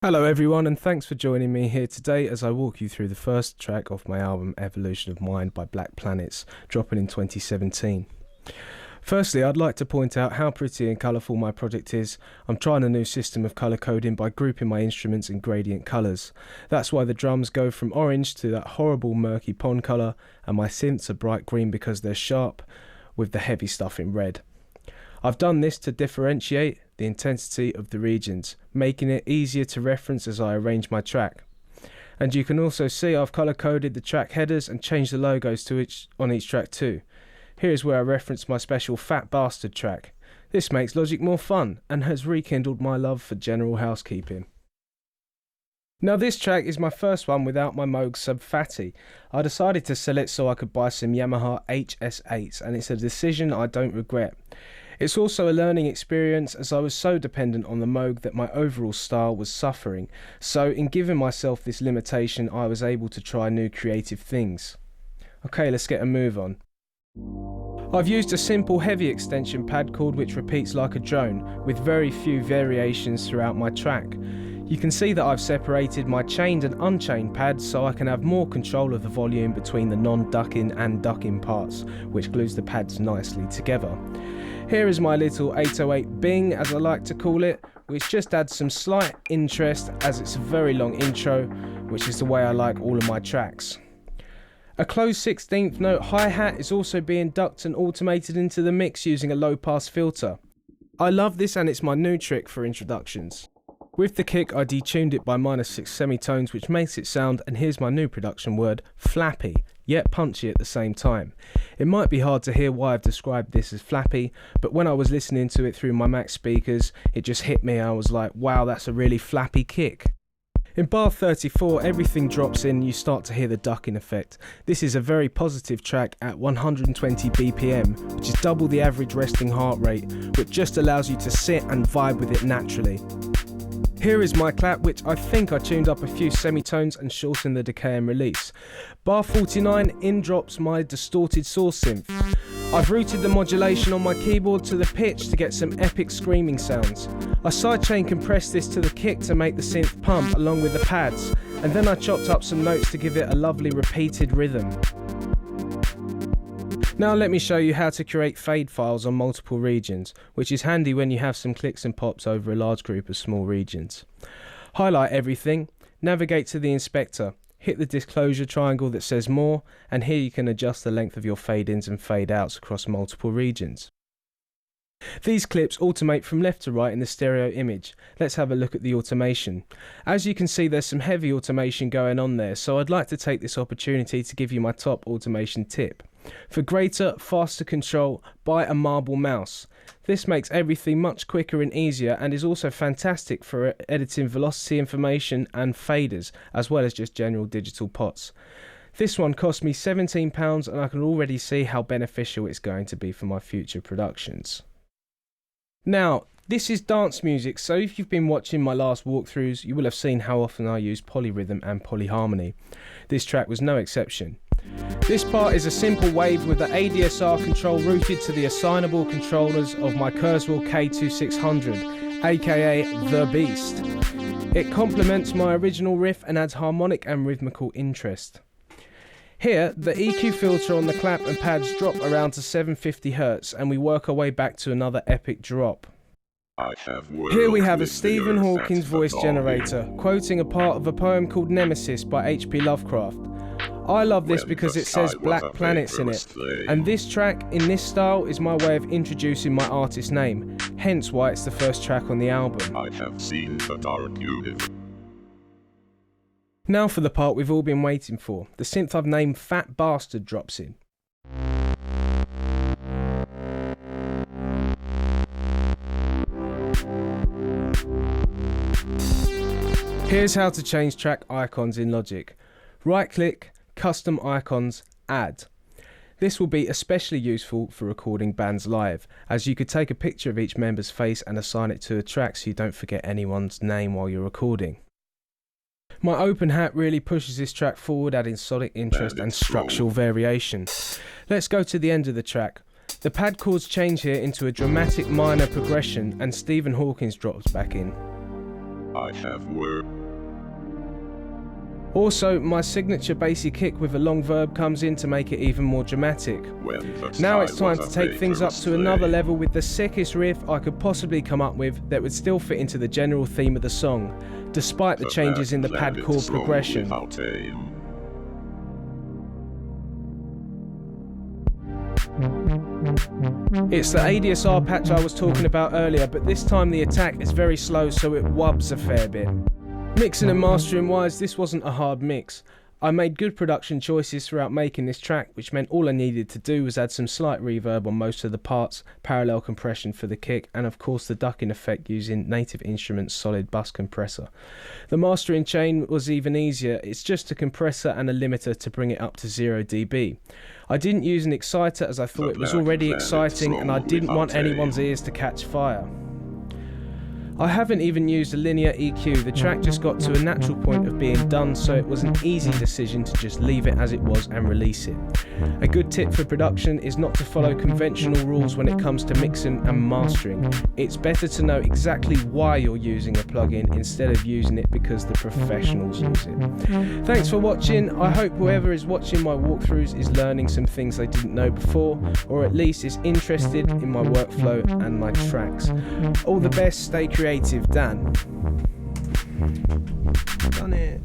Hello everyone, and thanks for joining me here today as I walk you through the first track off my album Evolution of Mind by Black Planets, dropping in 2017. Firstly, I'd like to point out how pretty and colourful my project is. I'm trying a new system of colour coding by grouping my instruments in gradient colours. That's why the drums go from orange to that horrible murky pond colour, and my synths are bright green because they're sharp, with the heavy stuff in red. I've done this to differentiate the intensity of the regions, making it easier to reference as I arrange my track. And you can also see I've colour coded the track headers and changed the logos on each track too. Here is where I reference my special Fat Bastard track. This makes Logic more fun and has rekindled my love for general housekeeping. Now this track is my first one without my Moog Sub Fatty. I decided to sell it so I could buy some Yamaha HS8s, and it's a decision I don't regret. It's also a learning experience as I was so dependent on the Moog that my overall style was suffering, so in giving myself this limitation I was able to try new creative things. Okay, let's get a move on. I've used a simple heavy extension pad chord which repeats like a drone, with very few variations throughout my track. You can see that I've separated my chained and unchained pads so I can have more control of the volume between the non-ducking and ducking parts, which glues the pads nicely together. Here is my little 808 Bing, as I like to call it, which just adds some slight interest as it's a very long intro, which is the way I like all of my tracks. A closed 16th note hi-hat is also being ducked and automated into the mix using a low-pass filter. I love this, and it's my new trick for introductions. With the kick I detuned it by -6 semitones, which makes it sound, and here's my new production word, flappy, yet punchy at the same time. It might be hard to hear why I've described this as flappy, but when I was listening to it through my Mac speakers, it just hit me. I was like, wow, that's a really flappy kick. In bar 34, everything drops in, you start to hear the ducking effect. This is a very positive track at 120 BPM, which is double the average resting heart rate, which just allows you to sit and vibe with it naturally. Here is my clap, which I think I tuned up a few semitones and shortened the decay and release. Bar 49, in drops my distorted source synth. I've routed the modulation on my keyboard to the pitch to get some epic screaming sounds. I sidechain compressed this to the kick to make the synth pump along with the pads, and then I chopped up some notes to give it a lovely repeated rhythm. Now let me show you how to create fade files on multiple regions, which is handy when you have some clicks and pops over a large group of small regions. Highlight everything, navigate to the inspector, hit the disclosure triangle that says more, and here you can adjust the length of your fade ins and fade outs across multiple regions. These clips automate from left to right in the stereo image. Let's have a look at the automation. As you can see, there's some heavy automation going on there, so I'd like to take this opportunity to give you my top automation tip. For greater, faster control, buy a marble mouse. This makes everything much quicker and easier, and is also fantastic for editing velocity information and faders, as well as just general digital pots. This one cost me £17, and I can already see how beneficial it's going to be for my future productions. Now, this is dance music, so if you've been watching my last walkthroughs, you will have seen how often I use polyrhythm and polyharmony. This track was no exception. This part is a simple wave with the ADSR control routed to the assignable controllers of my Kurzweil K2600, aka The Beast. It complements my original riff and adds harmonic and rhythmical interest. Here, the EQ filter on the clap and pads drop around to 750 Hz, and we work our way back to another epic drop. Here we have a Stephen Hawking voice generator, quoting a part of a poem called Nemesis by H.P. Lovecraft. I love this because it says Black Planets in it, and this track in this style is my way of introducing my artist name, hence why it's the first track on the album. I have seen the dark you live. Now for the part we've all been waiting for. The synth I've named Fat Bastard drops in. Here's how to change track icons in Logic. Right click, Custom Icons, Add. This will be especially useful for recording bands live, as you could take a picture of each member's face and assign it to a track so you don't forget anyone's name while you're recording. My open hat really pushes this track forward, adding sonic interest and structural variation. Let's go to the end of the track. The pad chords change here into a dramatic minor progression, and Stephen Hawking drops back in. I have worked Also, my signature bassy kick with a long verb comes in to make it even more dramatic. Now it's time to take things up to another level with the sickest riff I could possibly come up with that would still fit into the general theme of the song, despite the changes in the pad chord progression. It's the ADSR patch I was talking about earlier, but this time the attack is very slow, so it wubs a fair bit. Mixing and mastering wise, this wasn't a hard mix. I made good production choices throughout making this track, which meant all I needed to do was add some slight reverb on most of the parts, parallel compression for the kick, and of course the ducking effect using Native Instruments solid bus compressor. The mastering chain was even easier. It's just a compressor and a limiter to bring it up to 0 dB. I didn't use an exciter as I thought it was already exciting and I didn't want anyone's ears to catch fire. I haven't even used a linear EQ, the track just got to a natural point of being done, so it was an easy decision to just leave it as it was and release it. A good tip for production is not to follow conventional rules when it comes to mixing and mastering. It's better to know exactly why you're using a plugin instead of using it because the professionals use it. Thanks for watching. I hope whoever is watching my walkthroughs is learning some things they didn't know before, or at least is interested in my workflow and my tracks. All the best, stay creative, Dan. Done it.